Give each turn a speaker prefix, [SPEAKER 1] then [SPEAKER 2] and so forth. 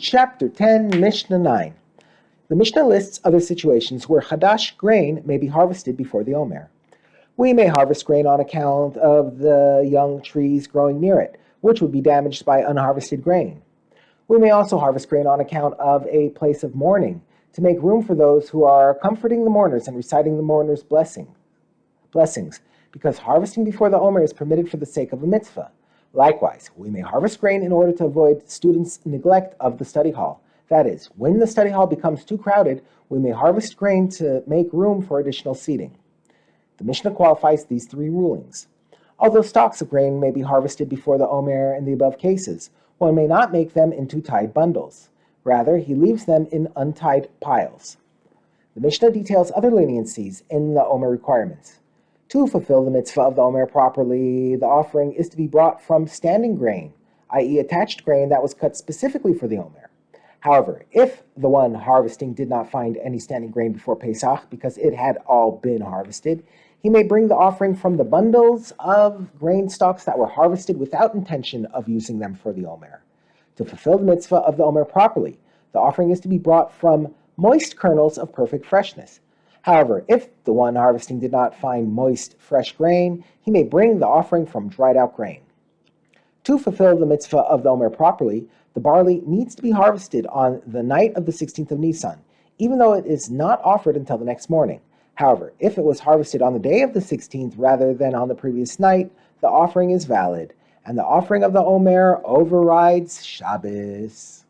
[SPEAKER 1] Chapter 10, Mishnah 9. The Mishnah lists other situations where Hadash grain may be harvested before the Omer. We may harvest grain on account of the young trees growing near it, which would be damaged by unharvested grain. We may also harvest grain on account of a place of mourning, to make room for those who are comforting the mourners and reciting the mourners' blessings, because harvesting before the Omer is permitted for the sake of a mitzvah. Likewise, we may harvest grain in order to avoid students' neglect of the study hall. That is, when the study hall becomes too crowded, we may harvest grain to make room for additional seating. The Mishnah qualifies these three rulings. Although stalks of grain may be harvested before the Omer in the above cases, one may not make them into tied bundles. Rather, he leaves them in untied piles. The Mishnah details other leniencies in the Omer requirements. To fulfill the mitzvah of the Omer properly, the offering is to be brought from standing grain, i.e. attached grain that was cut specifically for the Omer. However, if the one harvesting did not find any standing grain before Pesach because it had all been harvested, he may bring the offering from the bundles of grain stalks that were harvested without intention of using them for the Omer. To fulfill the mitzvah of the Omer properly, the offering is to be brought from moist kernels of perfect freshness. However, if the one harvesting did not find moist, fresh grain, he may bring the offering from dried out grain. To fulfill the mitzvah of the Omer properly, the barley needs to be harvested on the night of the 16th of Nisan, even though it is not offered until the next morning. However, if it was harvested on the day of the 16th rather than on the previous night, the offering is valid, and the offering of the Omer overrides Shabbos.